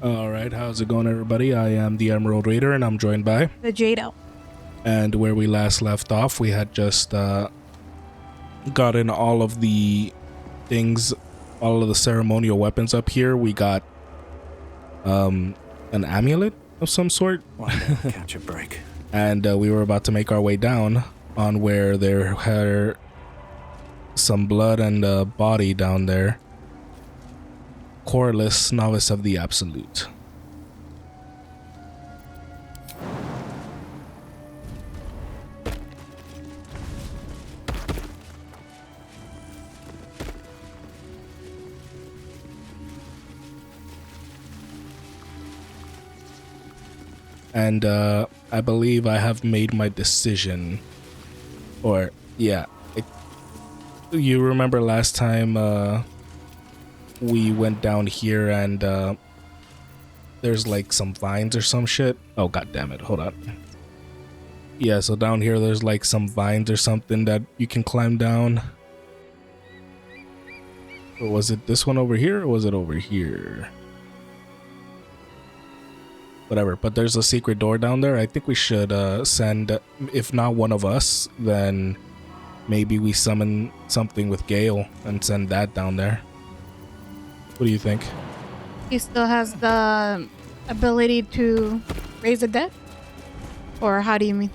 All right, how's it going, everybody? I am the Emerald Raider, and I'm joined by The Jado. And where we last left off, we had just gotten all of the things, all of the ceremonial weapons up here. We got an amulet of some sort. Catch a break. And we were about to make our way down on where there had some blood and a body down there. Coreless Novice of the Absolute. And I believe I have made my decision. Or, yeah. You remember last time we went down here and there's like some vines or some shit? Oh, god damn it. Hold on. Yeah, so down here there's like some vines or something that you can climb down. Or was it this one over here or was it over here? Whatever, but there's a secret door down there. I think we should send, if not one of us, then maybe we summon something with Gale and send that down there. What do you think? He still has the ability to raise the dead? Or how do you mean?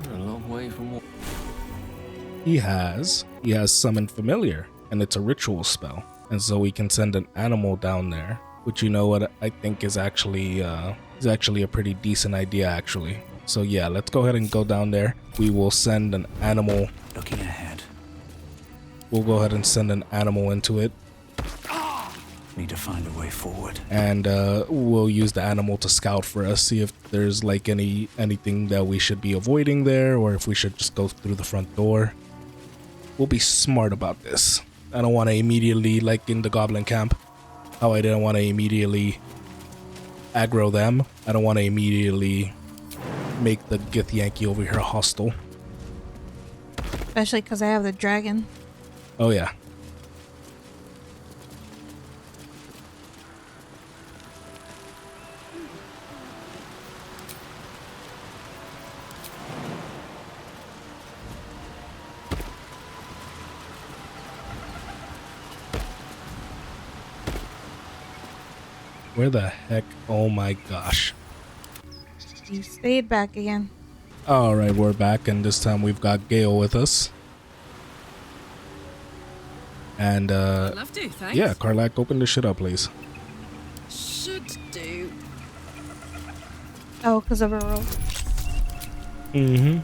We're a long way from what? He has Summon Familiar, and it's a ritual spell. And so we can send an animal down there, which, you know what, I think is actually a pretty decent idea, actually. So yeah, let's go ahead and go down there. We will send an animal. Looking ahead. We'll go ahead and send an animal into it. Need to find a way forward. And we'll use the animal to scout for us, see if there's like anything that we should be avoiding there, or if we should just go through the front door. We'll be smart about this. I don't want to immediately, like in the goblin camp, how I didn't want to immediately aggro them. I don't want to immediately make the Githyanki over here hostile. Especially because I have the dragon. Oh yeah. Where the heck? Oh my gosh. You stayed back again. Alright, we're back, and this time we've got Gale with us. And Love to, thanks. yeah, Karlak, open this shit up, please. Should do. Oh, because of a roll. Mm-hmm.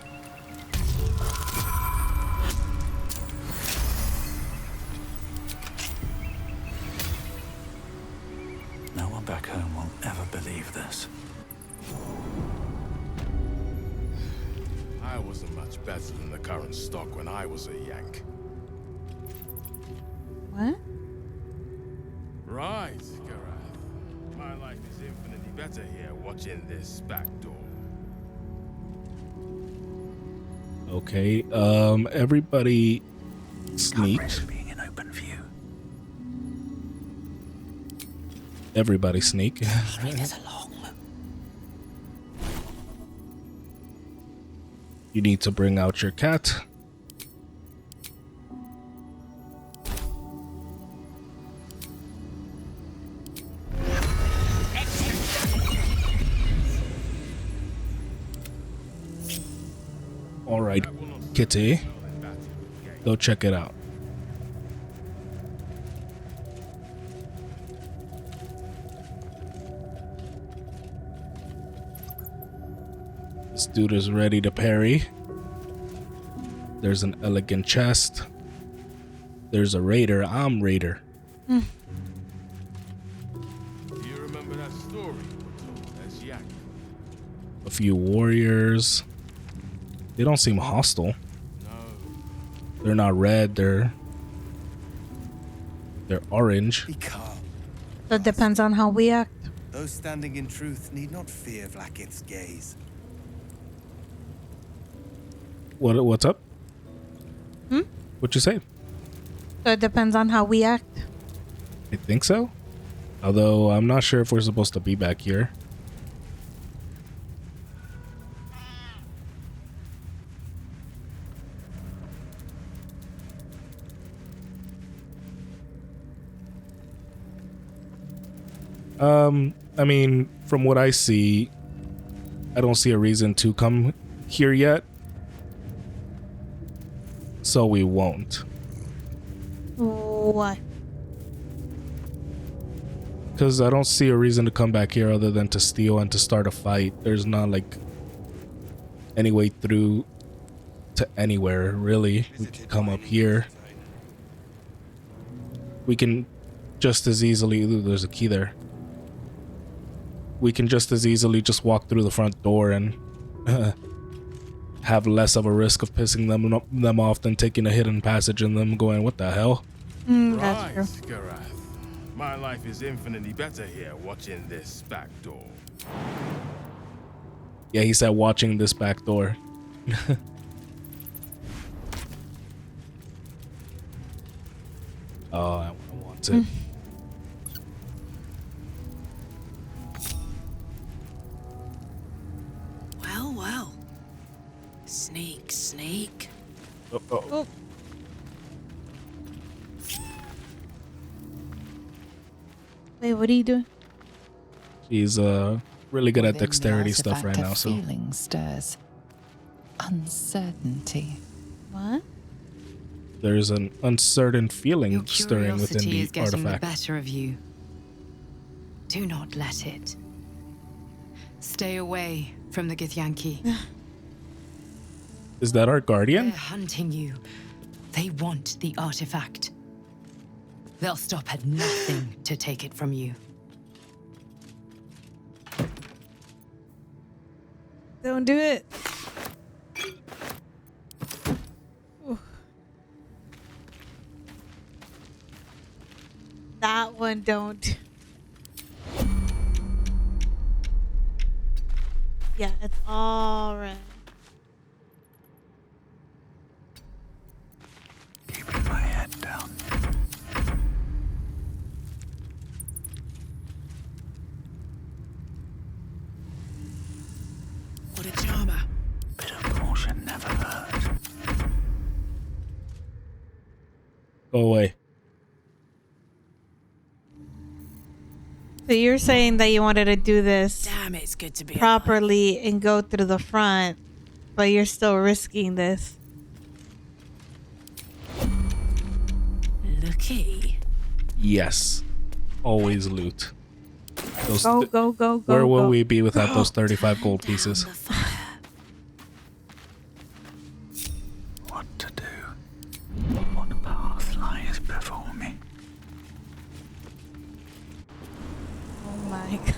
No one back home will ever believe this. I wasn't much better than the current stock when I was a Yank. What? Right, Garath. My life is infinitely better here watching this back door. Okay, everybody sneak. Can't risk being in open view. Everybody sneak. Leave us alone. You need to bring out your cat. All right, Kitty, go check it out. This dude is ready to parry. There's an elegant chest. There's a raider. I'm raider. Do you remember that story as Yak? A few warriors. They don't seem hostile. No. They're not red. They're orange. Be calm. That depends on how we act. Those standing in truth need not fear Vlaakith's gaze. What's up? Hmm? What you say? So it depends on how we act. I think so. Although I'm not sure if we're supposed to be back here. I mean, from what I see, I don't see a reason to come here yet. So we won't. What? Because I don't see a reason to come back here other than to steal and to start a fight. There's not like any way through to anywhere, really. We can come up here. We can just as easily... Ooh, there's a key there. We can just as easily just walk through the front door and have less of a risk of pissing them off than taking a hidden passage and them going, what the hell? That's true. Right, Garath. My life is infinitely better here watching this back door. Yeah, he said watching this back door. Oh, I want it. Well, well. Sneak, sneak. Oh. Wait, what are you doing? He's really good at Within the dexterity stuff right artifact, now, a so feeling stirs. Uncertainty. What? there's an uncertain Your feeling stirring within curiosity is the getting the artifact. better of you. Do not let it. Stay away from the Githyanki. Is that our They're guardian? hunting you. They want the artifact. They'll stop at nothing to take it from you. Don't do it. Ooh. That one don't. Yeah, it's all right. Keeping my head down. What a charmer. Bit of caution never hurt. Go away. So you're saying that you wanted to do this Damn, it's good to be alive. properly and go through the front, but you're still risking this. Looky. Yes. Always loot. Those Go, go, go, go. where will go. we be without those 35 gold pieces? Down the fire. What to do? What path lies before me? Oh my god.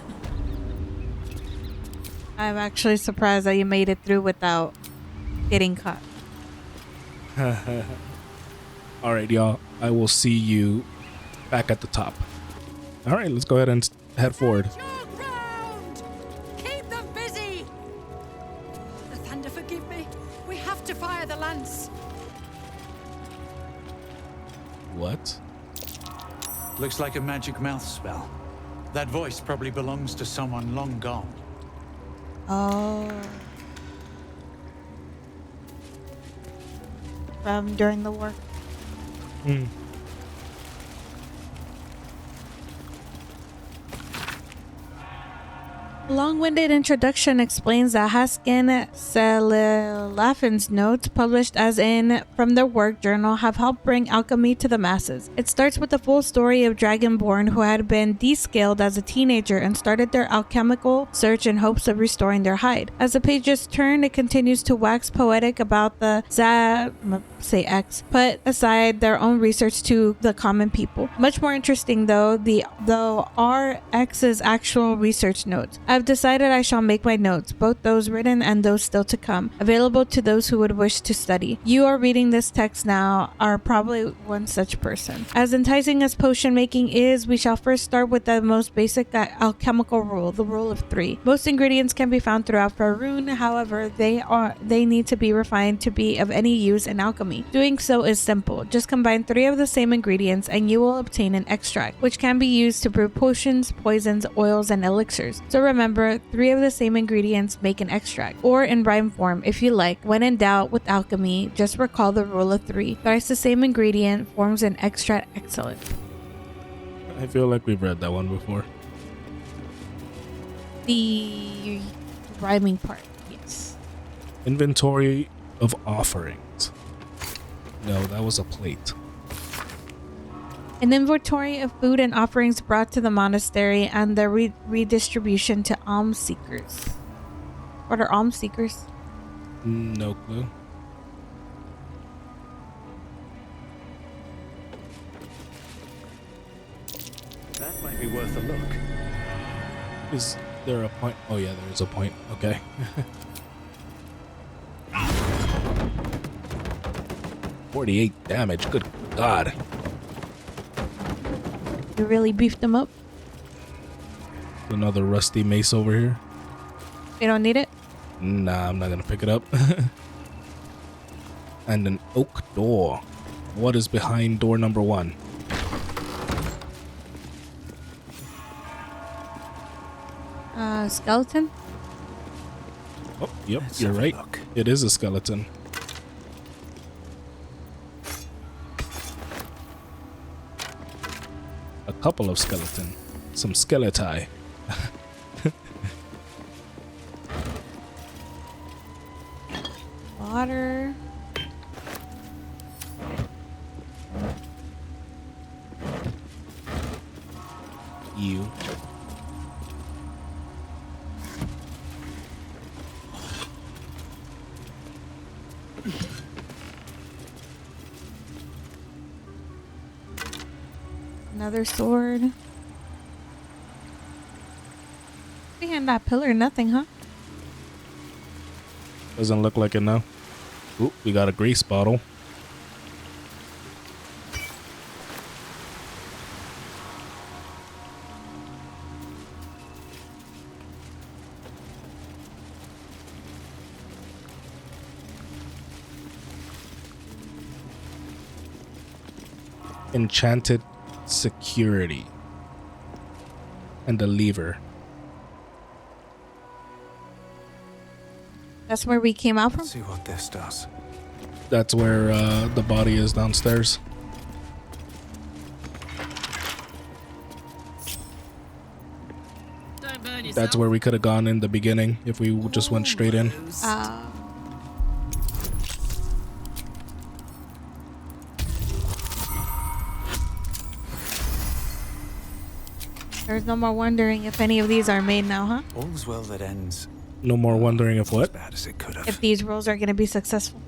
I'm actually surprised that you made it through without getting caught. Alright, y'all. I will see you back at the top. Alright, let's go ahead and head forward. Your ground! Keep them busy! The thunder forgive me. We have to fire the lance. What? Looks like a magic mouth spell. That voice probably belongs to someone long gone. Oh. From during the war. Hmm. Long-winded introduction explains that Haskin Selaffin's notes, published as in from their work journal, have helped bring alchemy to the masses. It starts with the full story of Dragonborn who had been descaled as a teenager and started their alchemical search in hopes of restoring their hide. As the pages turn, it continues to wax poetic about the put aside their own research to the common people. Much more interesting though RX's actual research notes. I've decided I shall make my notes, both those written and those still to come, available to those who would wish to study. You are reading this text now are probably one such person. As enticing as potion making is, we shall first start with the most basic alchemical rule, the rule of 3. Most ingredients can be found throughout Faerun, however, they need to be refined to be of any use in alchemy. alchemy. Doing so is simple. Just combine 3 of the same ingredients and you will obtain an extract, which can be used to brew potions, poisons, oils, and elixirs. So remember, 3 of the same ingredients make an extract. Or in rhyme form, if you like, when in doubt with alchemy, just recall the rule of 3. Thrice the same ingredient forms an extract excellent. I feel like we've read that one before. The rhyming part, yes. Inventory of offerings. No, that was a plate. An inventory of food and offerings brought to the monastery and their redistribution to alms seekers. What are alms seekers? No clue. That might be worth a look. Is there a point? Oh yeah, there is a point. Okay. $48 damage. Good God. You really beefed them up? Another rusty mace over here. You don't need it? Nah, I'm not gonna pick it up. And an oak door. What is behind door number 1? Skeleton? Oh, yep, Let's you're have a right. look. It is a skeleton. A couple of skeleton. Some skeleti. Water. You. Another sword. Behind that pillar, nothing, huh? Doesn't look like it now. Ooh, we got a grease bottle. Enchanted security. And a lever. That's where we came out from? See what this does. That's where the body is downstairs. Don't burn yourself. That's where we could have gone in the beginning if we just went straight in. There's no more wondering if any of these are made now, huh? All's well that ends No more wondering if as what. bad as it could have. If these rolls are going to be successful.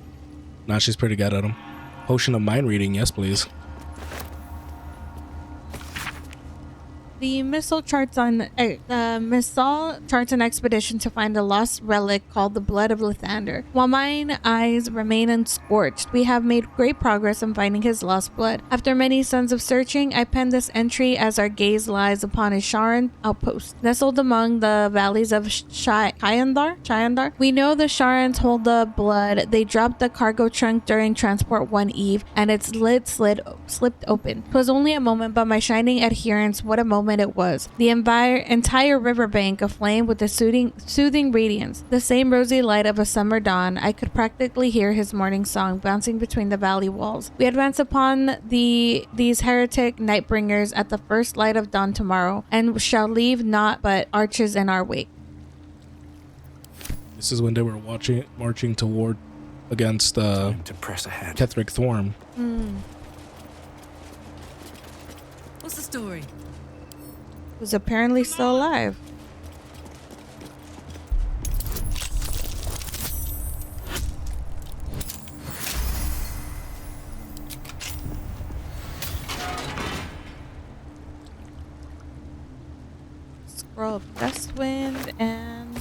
Nah, she's pretty good at them. Potion of mind reading, yes please. The Missile charts an expedition to find a lost relic called the Blood of Lathander. While mine eyes remain unscorched, we have made great progress in finding his lost blood. After many suns of searching, I penned this entry as our gaze lies upon a Sharan outpost, nestled among the valleys of Shayandar. We know the Sharans hold the blood. They dropped the cargo trunk during transport one eve, and its lid slipped open. 'Twas only a moment, but my shining adherents, what a moment it was. The entire riverbank aflame with the soothing radiance, the same rosy light of a summer dawn. I could practically hear his morning song bouncing between the valley walls. We advance upon these heretic nightbringers at the first light of dawn tomorrow, and shall leave naught but arches in our wake. This is when they were marching toward against Time to press ahead. Ketheric Thorm. What's the story? Who's apparently still alive. Scroll of Dustwind and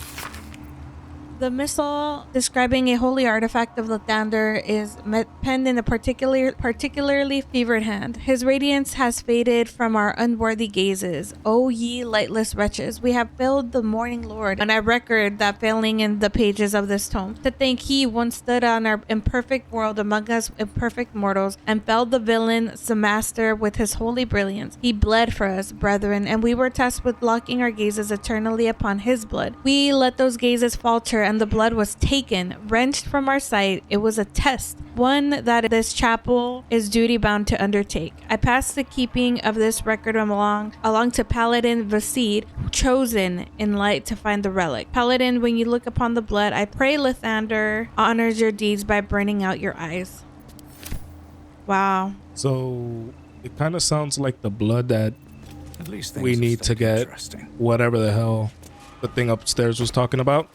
The missal describing a holy artifact of Lathander is penned in a particularly fevered hand. His radiance has faded from our unworthy gazes. O ye lightless wretches, we have failed the morning lord, and I record that failing in the pages of this tome. To think he once stood on our imperfect world among us imperfect mortals, and felled the villain Samaster with his holy brilliance. He bled for us, brethren, and we were tasked with locking our gazes eternally upon his blood. We let those gazes falter, and the blood was taken, wrenched from our sight. It was a test, one that this chapel is duty bound to undertake. I pass the keeping of this record along to Paladin Vasid, chosen in light to find the relic. Paladin, when you look upon the blood, I pray Lathander honors your deeds by burning out your eyes. Wow. So it kind of sounds like the blood that At least we need to get whatever the hell the thing upstairs was talking about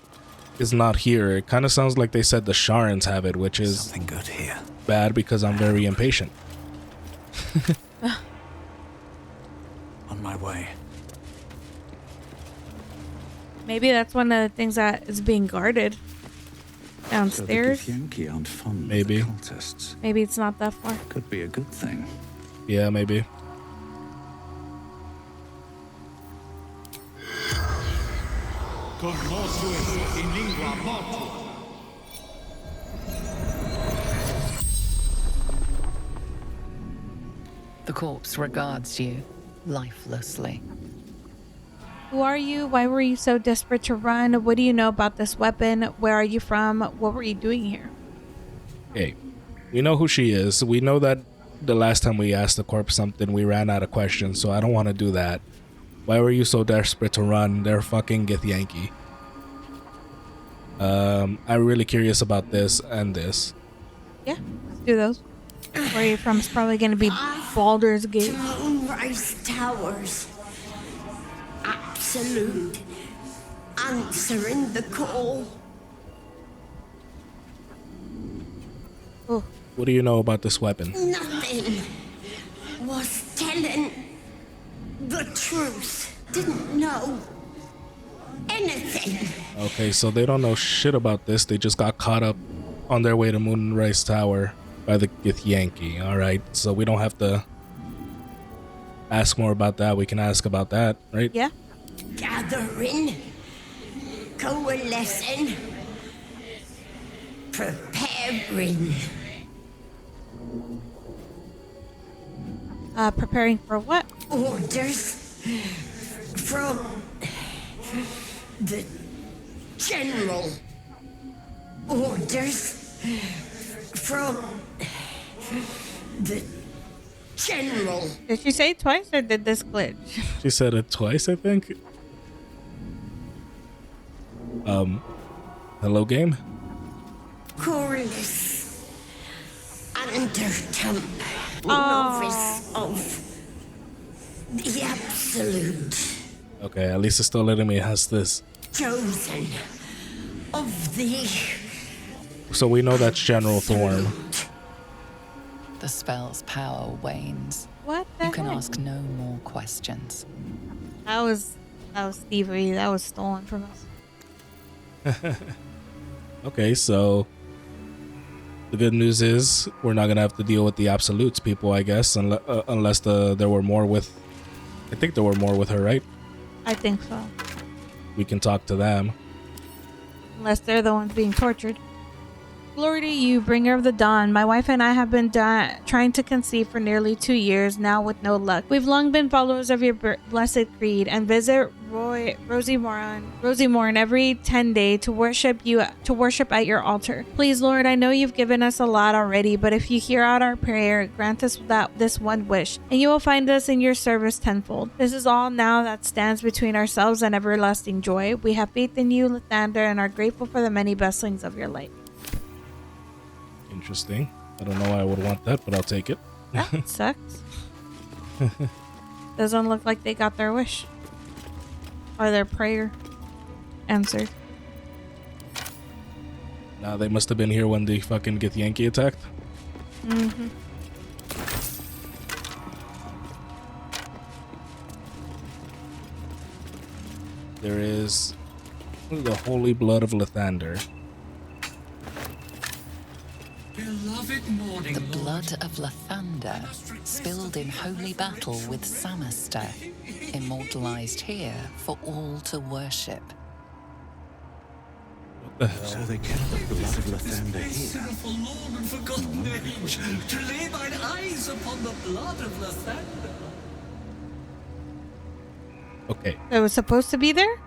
is not here. It kind of sounds like they said the Sharans have it, which is Something good here. bad because I'm very impatient. On my way. Maybe that's one of the things that is being guarded downstairs. So the Githyanki aren't fond Maybe. of the cultists. Maybe it's not that far. Could be a good thing. Yeah, maybe. The corpse regards you lifelessly. Who are you? Why were you so desperate to run? What do you know about this weapon? Where are you from? What were you doing here? Okay, we know who she is. We know that the last time we asked the corpse something, we ran out of questions, so I don't want to do that. Why were you so desperate to run? They're fucking Githyanki. I'm really curious about this and this. Yeah, let's do those. Where are you from? It's probably going to be Baldur's Gate. Moonrise Towers. Absolute. Answering the call. Oh, What do you know about this weapon? Nothing. Was telling the truth. Didn't know anything. Okay, so they don't know shit about this. They just got caught up on their way to Moonrise Tower by the Githyanki. Alright, so we don't have to ask more about that. We can ask about that, right? yeah. Gathering. Coalescing. Preparing. Preparing for what? Orders from the general. Orders from the general. Did she say it twice or did this glitch? She said it twice, I think. Hello, game? Corliss. Undertump. Novice of the Absolute. Okay, at least it's still letting me ask this. Chosen of the So we know that's General Thorn. The spell's power wanes. What the You can heck? ask no more questions. That was thievery. That was stolen from us. Okay, so the good news is we're not gonna have to deal with the Absolutes people, I guess, unless there were more with. I think there were more with her, right? I think so. We can talk to them. Unless they're the ones being tortured. Glory to you, bringer of the dawn. My wife and I have been trying to conceive for nearly 2 years now with no luck. We've long been followers of your blessed creed and visit Rosie Moran every 10 days to worship at your altar. Please, Lord, I know you've given us a lot already, but if you hear out our prayer, grant us this one wish, and you will find us in your service tenfold. This is all now that stands between ourselves and everlasting joy. We have faith in you, Lathander, and are grateful for the many blessings of your life. Interesting. I don't know why I would want that, but I'll take it. That sucks. Doesn't look like they got their wish. Or their prayer answered. Nah, they must have been here when the fucking Githyanki attacked. Mm-hmm. There is The holy blood of Lathander. Beloved morning, The blood of Lathander, spilled in holy battle with Samaster, immortalized here for all to worship. What the hell? So they kept the blood of Lathander here. Forlorn and forgotten age, to lay mine eyes upon the blood of Lathander. Okay, It was supposed to be there?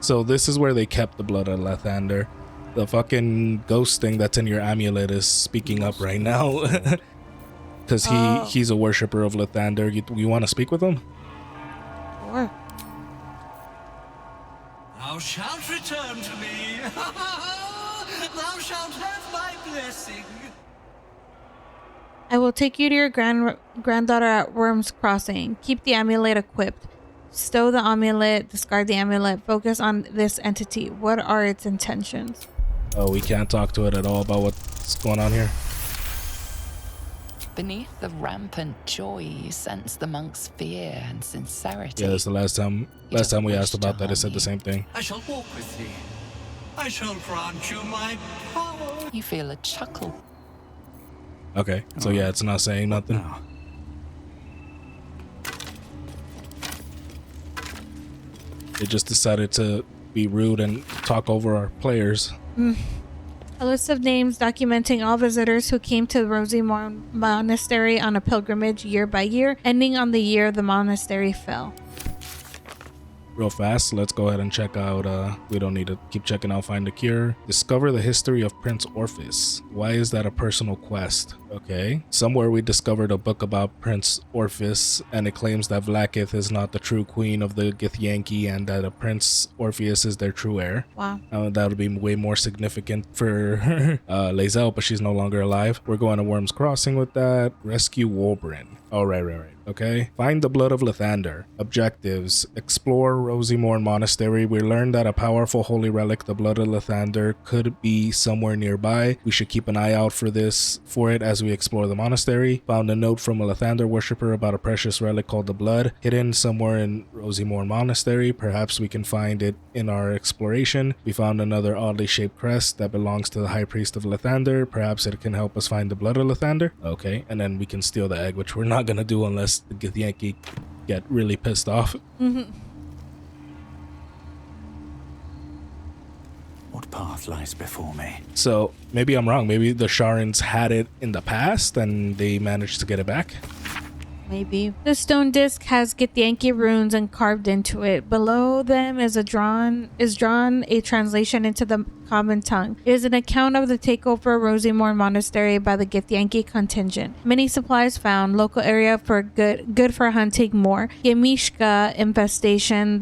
so this is where they kept the blood of Lathander. The fucking ghost thing that's in your amulet is speaking up right now. Because he's a worshiper of Lathander. You want to speak with him? Sure. Thou shalt return to me. Thou shalt have my blessing. I will take you to your granddaughter at Worm's Crossing. Keep the amulet equipped. Stow the amulet, discard the amulet, focus on this entity. What are its intentions? Oh, we can't talk to it at all about what's going on here. Beneath the rampant joy, you sense the monk's fear and sincerity. Yeah, that's the last time we asked about that, it said the same thing. I shall walk with thee. I shall grant you my power. You feel a chuckle. Okay, so yeah, it's not saying nothing. Now, It just decided to be rude and talk over our players. A list of names documenting all visitors who came to Rosemore Monastery on a pilgrimage year by year, ending on the year the monastery fell. Real fast, let's go ahead and check out, we don't need to keep checking out Find the Cure. Discover the history of Prince Orpheus. Why is that a personal quest? Okay. Somewhere we discovered a book about Prince Orpheus, and it claims that Vlaakith is not the true queen of the Githyanki, and that a Prince Orpheus is their true heir. Wow. That would be way more significant for Lae'zel, but she's no longer alive. We're going to Worm's Crossing with that. Rescue Wolbrin. Oh, right. Okay. Find the blood of Lathander. Objectives. Explore Rosemore Monastery. We learned that a powerful holy relic, the blood of Lathander, could be somewhere nearby. We should keep an eye out for it as we explore the monastery. Found a note from a Lathander worshipper about a precious relic called the blood, hidden somewhere in Rosemore Monastery. Perhaps we can find it in our exploration. We found another oddly shaped crest that belongs to the High Priest of Lathander. Perhaps it can help us find the blood of Lathander. Okay, and then we can steal the egg, which we're not gonna do unless the Githyanki get really pissed off. what path lies before me? So maybe I'm wrong. Maybe the Sharans had it in the past and they managed to get it back. Maybe. The stone disc has Githyanki runes and carved into it. Below them is drawn a translation into the common tongue. It is an account of the takeover of Rosemore Monastery by the Githyanki contingent. Many supplies found. Local area for good for hunting more. Yemishka infestation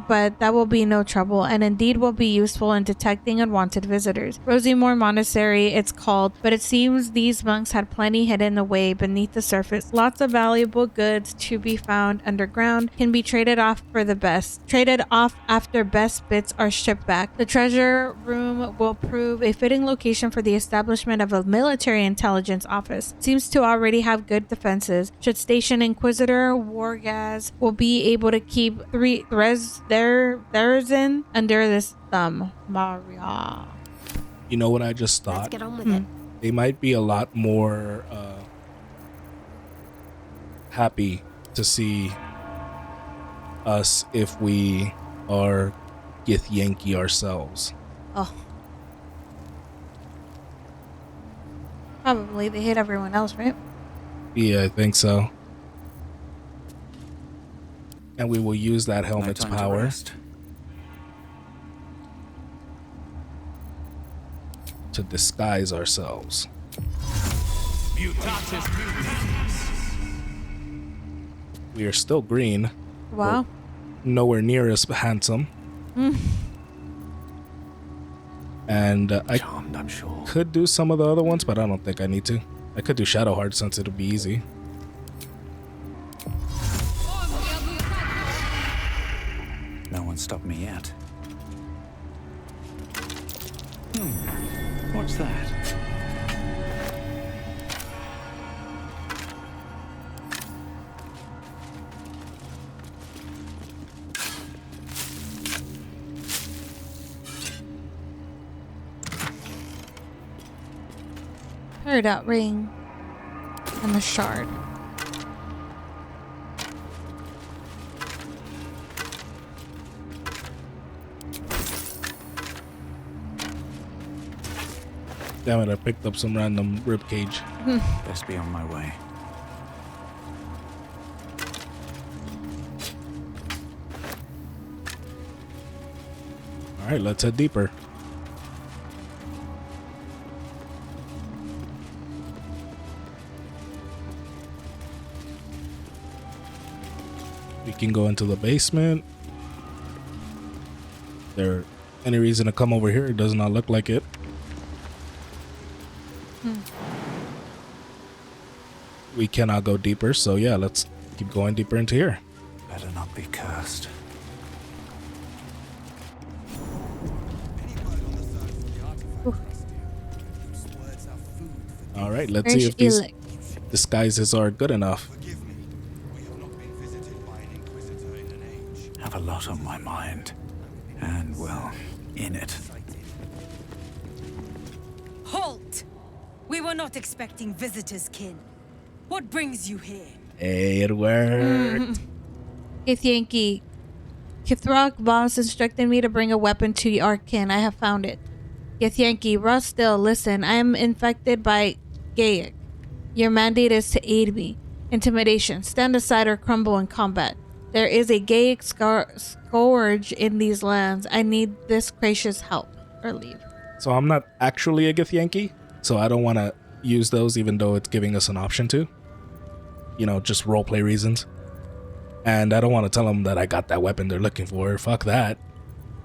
but that will be no trouble, and indeed will be useful in detecting unwanted visitors. Rosemore Monastery, it's called, but it seems these monks had plenty hidden away beneath the surface. Lots of valuable goods to be found underground can be traded off after best bits are shipped back. The treasure room will prove a fitting location for the establishment of a military intelligence office. Seems to already have good defenses. Should station Inquisitor Wargaz will be able to keep there's in under this thumb. Maria. You know what I just thought? Let's get on with it. They might be a lot more happy to see us if we are Githyanki ourselves. Oh. Probably. They hate everyone else, right? Yeah, I think so. And we will use that No helmet's time to power rest. to disguise ourselves. Mutatis mutandis. We are still green. Wow. Nowhere near as handsome. And I Charmed, I'm sure. could do some of the other ones, but I don't think I need to. I could do Shadowheart since it'll be easy. No one stopped me yet. What's that? Heard that ring. And the shard. Damn it, I picked up some random rib cage. Best be on my way. Alright, let's head deeper. We can go into the basement. There any reason to come over here? It does not look like it. We cannot go deeper, so yeah, let's keep going deeper into here. Better not be cursed. All right, let's see if these disguises are good enough. Have a lot on my mind. And, well, in it. Halt! We were not expecting visitors, kin. What brings you here? Hey, it worked. Githyanki. Kithrak boss instructed me to bring a weapon to the Arkin. I have found it. Githyanki, Rustil, listen. I am infected by Gaelic. Your mandate is to aid me. Intimidation. Stand aside or crumble in combat. There is a Gaelic scourge in these lands. I need this Creche's help. Or leave. So I'm not actually a Githyanki, so I don't want to use those even though it's giving us an option to. You know, just roleplay reasons. And I don't want to tell them that I got that weapon they're looking for. Fuck that.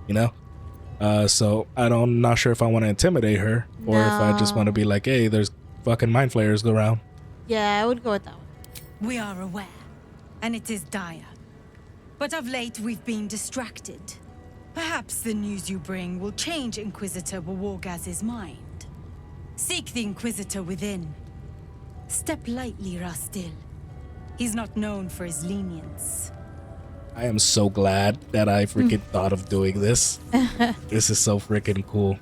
You know? So I'm not sure if I want to intimidate her or if I just want to be like, hey, there's fucking mind flayers around. Yeah, I would go with that one. We are aware, and it is dire. But of late, we've been distracted. Perhaps the news you bring will change Inquisitor Wawargaz's mind. Seek the Inquisitor within. Step lightly, Rustil. He's not known for his lenience. I am so glad that I freaking thought of doing this. This is so freaking cool.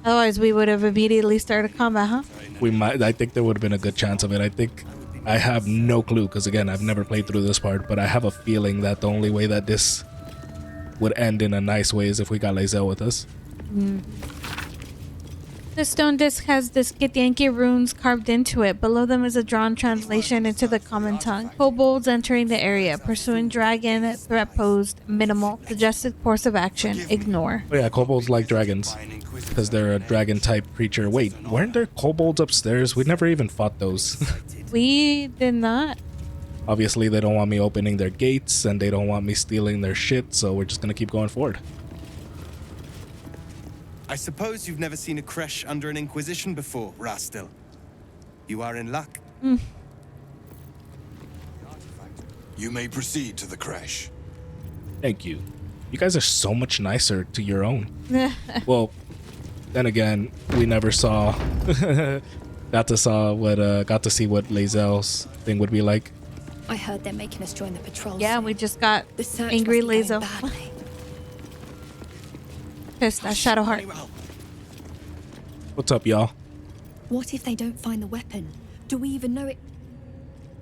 Otherwise, we would have immediately started combat, huh? We might. I think there would have been a good chance of it. I think I have no clue because again, I've never played through this part, but I have a feeling that the only way that this would end in a nice way is if we got Lae'zel with us. The stone disc has the Githyanki runes carved into it. Below them is a drawn translation into the common tongue. Kobolds entering the area. Pursuing dragon. Threat posed. Minimal. Suggested course of action. Ignore. Oh yeah, kobolds like dragons because they're a dragon type creature. Wait, weren't there kobolds upstairs? We never even fought those. We did not. Obviously, they don't want me opening their gates and they don't want me stealing their shit, so we're just gonna keep going forward. I suppose you've never seen a creche under an Inquisition before, Rastil. You are in luck. You may proceed to the creche. Thank you. You guys are so much nicer to your own. Well, then again, we never saw got to see what Lae'zel's thing would be like. I heard they're making us join the patrol. Yeah, we just got The search angry must be Lae'zel. going badly. Pissed at Shadowheart. What's up, y'all? What if they don't find the weapon? Do we even know it?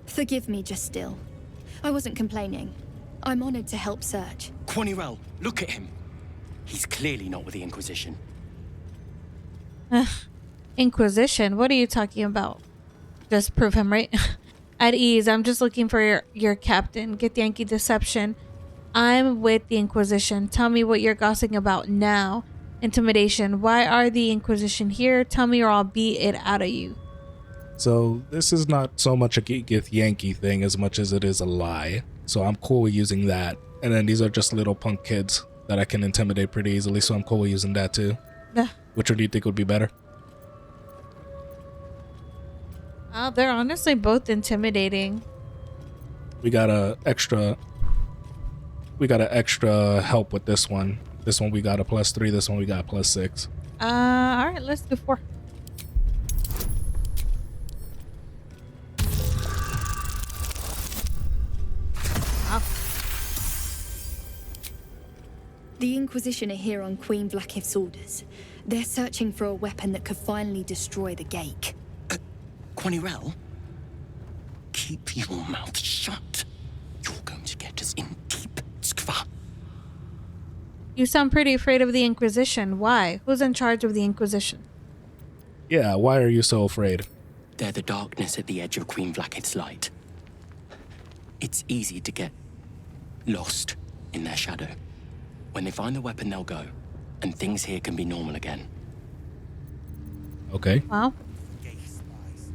Forgive me, just still. I wasn't complaining. I'm honored to help search. Quanirel, look at him. He's clearly not with the Inquisition. Inquisition? What are you talking about? Just prove him right. At ease, I'm just looking for your captain. Githyanki deception. I'm with the Inquisition. Tell me what you're gossiping about now. Intimidation. Why are the Inquisition here? Tell me or I'll beat it out of you. So this is not so much a Githyanki thing as much as it is a lie. So I'm cool with using that. And then these are just little punk kids that I can intimidate pretty easily. So I'm cool with using that too. Which one do you think would be better? They're honestly both intimidating. We got a extra help with this one. This one we got a +3. This one we got +6. All right, let's do 4. The Inquisition are here on Queen Vlakiv's orders. They're searching for a weapon that could finally destroy the Gate. Quanirel? Keep your mouth shut. You're going to get us in deep, Skva. You sound pretty afraid of the Inquisition. Why? Who's in charge of the Inquisition? Yeah, why are you so afraid? They're the darkness at the edge of Queen Vlakith's light. It's easy to get lost in their shadow. When they find the weapon, they'll go, and things here can be normal again. Okay. Wow.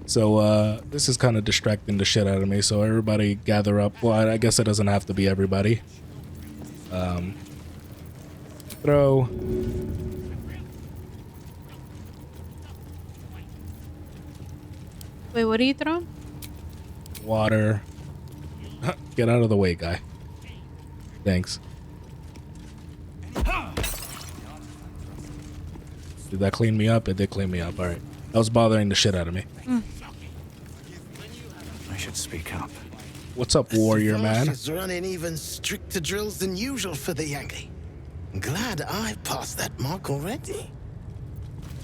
So, this is kind of distracting the shit out of me, so everybody gather up. Well, I guess it doesn't have to be everybody. Throw. Wait, what are you throwing? Water. Get out of the way, guy. Thanks. Did that clean me up? It did clean me up. All right. That was bothering the shit out of me. I should speak up. What's up, warrior man? Is running even stricter drills than usual for the Yankee. Glad I passed that mark already.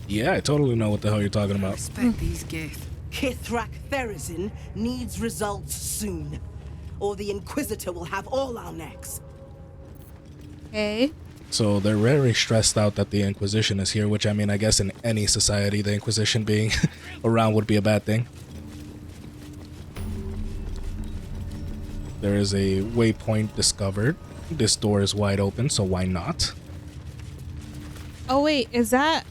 Yeah, I totally know what the hell you're talking about. Respect these gifts. Kithrak Therazin needs results soon, or the Inquisitor will have all our necks. Okay. So they're very stressed out that the Inquisition is here, which I mean, I guess in any society, the Inquisition being around would be a bad thing. There is a waypoint discovered. This door is wide open, so why not? Oh wait, is that...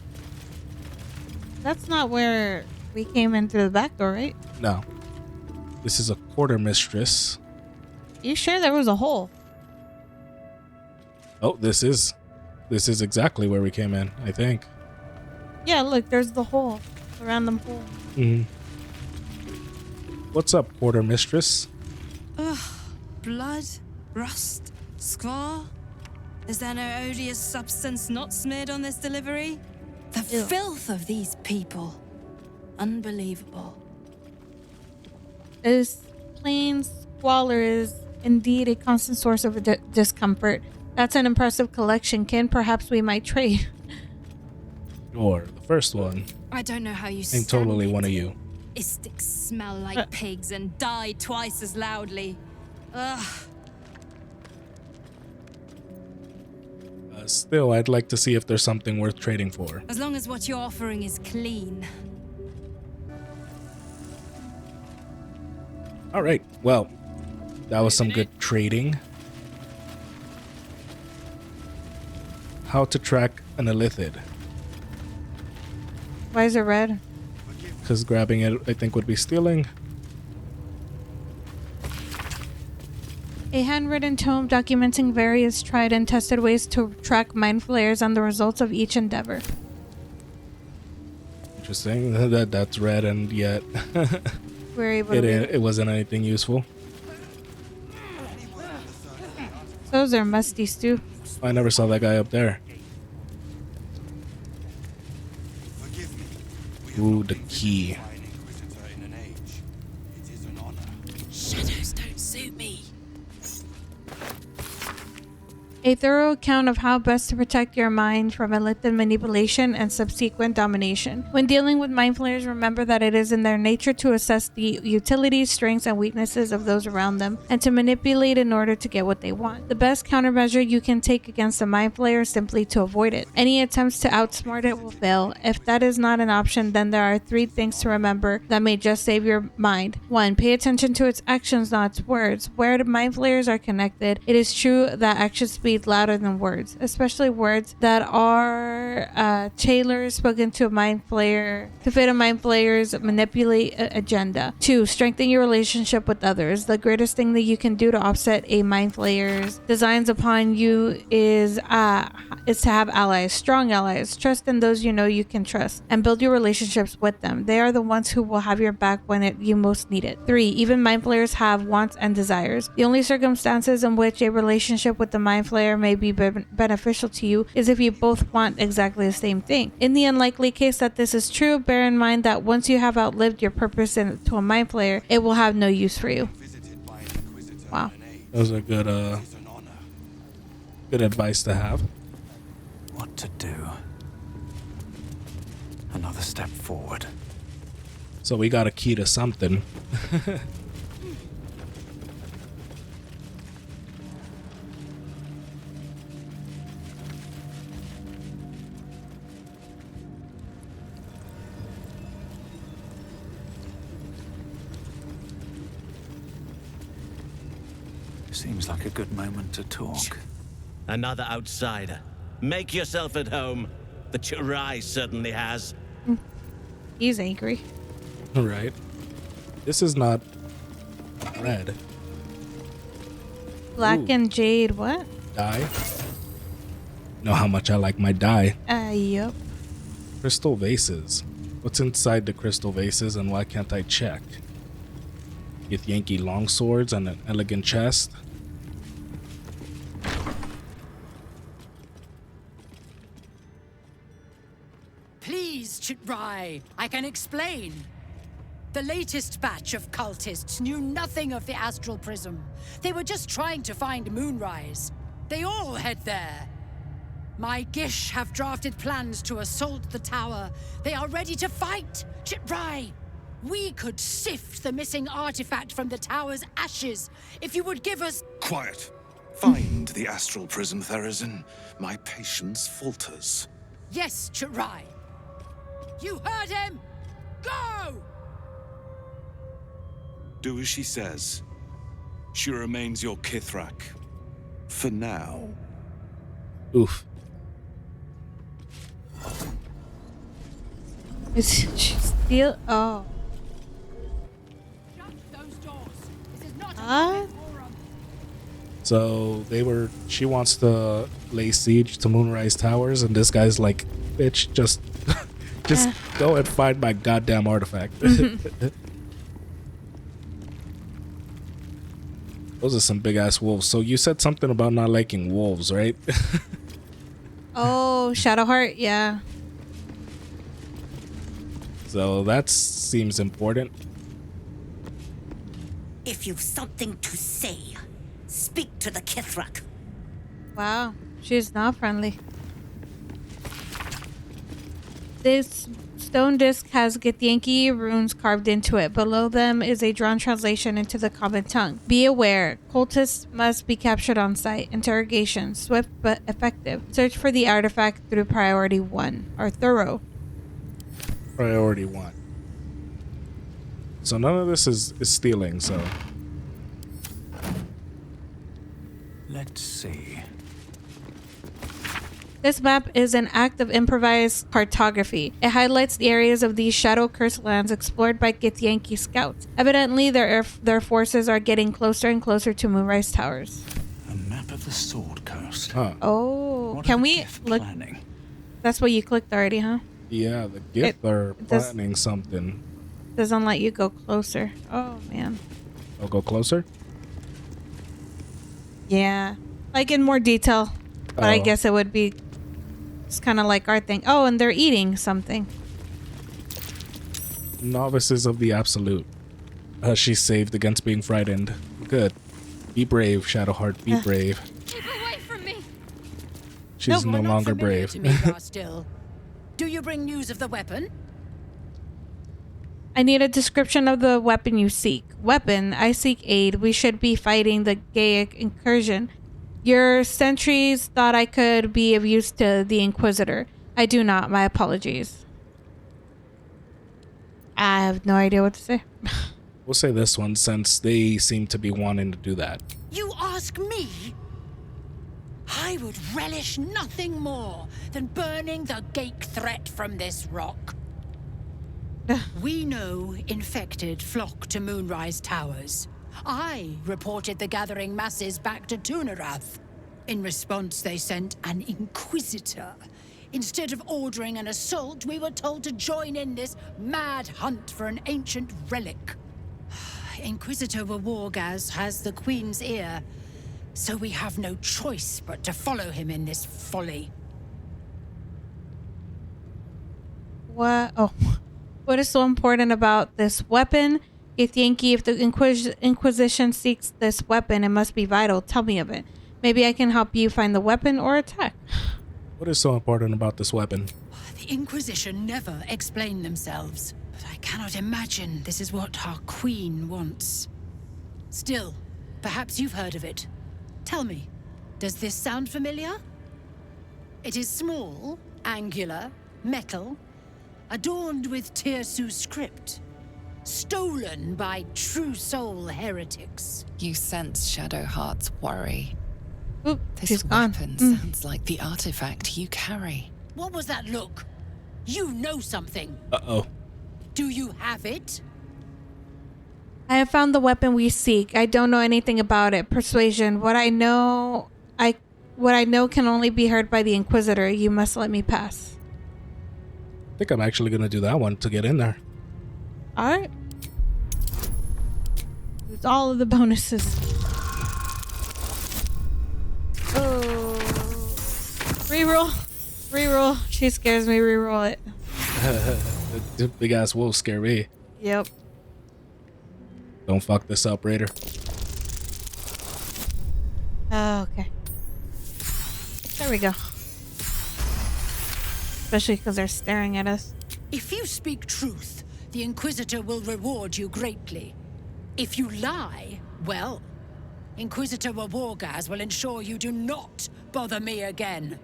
That's not where we came in through the back door, right? No. This is a quarter mistress. You sure there was a hole? Oh, this is exactly where we came in, I think. Yeah, look, there's the hole. The random hole. What's up, quarter mistress? Ugh. Blood? Rust? Scar? Is there no odious substance not smeared on this delivery? The filth of these people. Unbelievable. This plain squalor is indeed a constant source of discomfort. That's an impressive collection, Kin. Perhaps we might trade. Or the first one. I don't know how you Ain't stand totally it. one of you. Istics smell like pigs and die twice as loudly. Ugh. Still, I'd like to see if there's something worth trading for. As long as what you're offering is clean. All right. Well, that was some good trading. How to track an illithid. Why is it red? Because grabbing it, I think, would be stealing. A handwritten tome documenting various tried and tested ways to track mind flayers and the results of each endeavor. Interesting. That's red, and yet We're able to it wasn't anything useful. Those are musty stew. I never saw that guy up there. Ooh, the key. Shadows don't suit me. A thorough account of how best to protect your mind from illithid manipulation and subsequent domination. When dealing with mind flayers, remember that it is in their nature to assess the utilities, strengths, and weaknesses of those around them, and to manipulate in order to get what they want. The best countermeasure you can take against a mind flayer is simply to avoid it. Any attempts to outsmart it will fail. If that is not an option, then there are 3 things to remember that may just save your mind. 1. Pay attention to its actions, not its words. Where the mind flayers are connected, it is true that actions speak louder than words, especially words that are tailored spoken to a mind flayer to fit a mind flayer's manipulate agenda. 2. Strengthen your relationship with others. The greatest thing that you can do to offset a mind flayer's designs upon you is to have allies, strong allies. Trust in those you know you can trust, and build your relationships with them. They are the ones who will have your back when you most need it. 3. Even mind flayers have wants and desires. The only circumstances in which a relationship with the mind flayer may be beneficial to you is if you both want exactly the same thing. In the unlikely case that this is true, bear in mind that once you have outlived your purpose to a mind flayer, it will have no use for you. Wow. That was a good Good advice to have. What to do? Another step forward. So we got a key to something. Seems like a good moment to talk. Another outsider. Make yourself at home. The Chirai certainly has. He's angry. Right. This is not red. Black Ooh. and jade, what? Dye. Know how much I like my dye. Yep. Crystal vases. What's inside the crystal vases and why can't I check? Get Yankee longswords and an elegant chest. Please, Chitrai, I can explain. The latest batch of cultists knew nothing of the astral prism. They were just trying to find Moonrise. They all head there. My Gish have drafted plans to assault the tower. They are ready to fight, Chitrai. We could sift the missing artifact from the tower's ashes if you would give us... Quiet. Find the astral prism, Therazin. My patience falters. Yes, Chitrai. You heard him! Go! Do as she says. She remains your Kithrak. For now. Oof. Is she still? Oh. So she wants to lay siege to Moonrise Towers, and this guy's like, bitch, just go and find my goddamn artifact. Those are some big ass wolves. So you said something about not liking wolves, right? Oh, Shadowheart, yeah. So that seems important. If you've something to say, speak to the Kithrak. Wow, she's not friendly. This stone disc has Githyanki runes carved into it. Below them is a drawn translation into the common tongue. Be aware, cultists must be captured on site. Interrogation, swift but effective. Search for the artifact through priority 1, or thorough. Priority 1. So none of this is stealing, so. Let's see. This map is an act of improvised cartography. It highlights the areas of these shadow-cursed lands explored by Githyanki scouts. Evidently, their forces are getting closer and closer to Moonrise Towers. A map of the Sword Coast. Huh. Oh, What can are we Gith look? planning? That's what you clicked already, huh? Yeah, the gift are does- planning something. Doesn't let you go closer. Oh, man. I'll go closer. Yeah. Like in more detail. But I Oh. guess it would be... It's kind of like our thing. Oh, and they're eating something. Novices of the Absolute. She's saved against being frightened. Good. Be brave, Shadowheart. Be brave. Keep away from me! She's no you're not longer familiar brave. to me, Rastil. Do you bring news of the weapon? I need a description of the weapon you seek. Weapon, I seek aid. We should be fighting the Gaiac incursion. Your sentries thought I could be of use to the Inquisitor. I do not. My apologies. I have no idea what to say. We'll say this one since they seem to be wanting to do that. You ask me? I would relish nothing more than burning the Gaik threat from this rock. We know infected flock to Moonrise Towers. I reported the gathering masses back to Tunarath. In response, they sent an Inquisitor. Instead of ordering an assault, we were told to join in this mad hunt for an ancient relic. Inquisitor Wargaz has the Queen's ear, so we have no choice but to follow him in this folly. What? Oh. What is so important about this weapon? Githyanki, if the Inquisition seeks this weapon, it must be vital. Tell me of it. Maybe I can help you find the weapon or attack. What is so important about this weapon? The Inquisition never explain themselves, but I cannot imagine this is what our queen wants. Still, perhaps you've heard of it. Tell me, does this sound familiar? It is small, angular, metal, adorned with Tirsu script, stolen by true soul heretics. You sense Shadowheart's worry. Oop, this weapon sounds like the artifact you carry. What was that look? You know something. Uh-oh. Do you have it? I have found the weapon we seek. I don't know anything about it. Persuasion. What I know can only be heard by the Inquisitor. You must let me pass. I think I'm actually gonna do that one to get in there. Alright. Use all of the bonuses. Oh. Reroll. Reroll. She scares me. Reroll it. The big ass wolves scare me. Yep. Don't fuck this up, Raider. Oh, okay. There we go. Especially because they're staring at us. If you speak truth, the Inquisitor will reward you greatly. If you lie, well, Inquisitor Wargaz will ensure you do not bother me again.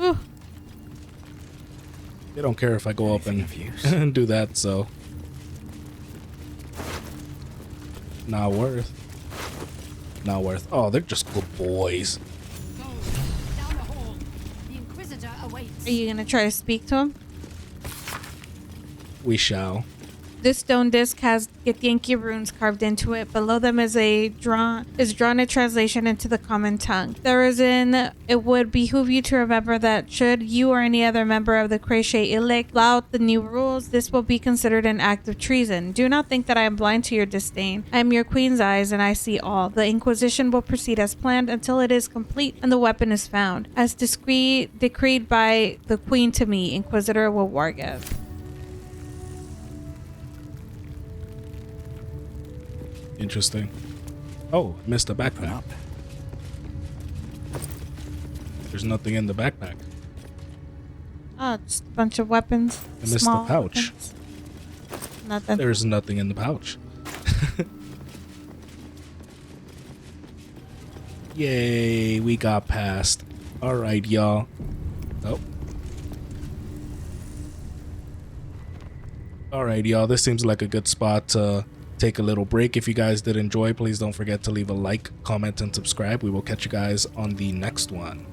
Ooh. They don't care if I go up and do that, so. Not worth. Not worth. Oh, they're just good boys. Down the hall. The Inquisitor awaits. Are you gonna try to speak to him? We shall. This stone disc has Githyanki runes carved into it. Below them is drawn a translation into the common tongue. It would behoove you to remember that should you or any other member of the Creche elect flout the new rules, this will be considered an act of treason. Do not think that I am blind to your disdain. I am your queen's eyes and I see all. The Inquisition will proceed as planned until it is complete and the weapon is found. As decreed by the queen to me, Inquisitor Wargaz. Interesting. Oh, missed a backpack. There's nothing in the backpack. Oh, just a bunch of weapons. I missed the pouch. Nothing. There's nothing in the pouch. Yay, we got past. Alright, y'all. Oh. Alright, y'all. This seems like a good spot to take a little break. If you guys did enjoy, please don't forget to leave a like, comment, and subscribe. We will catch you guys on the next one.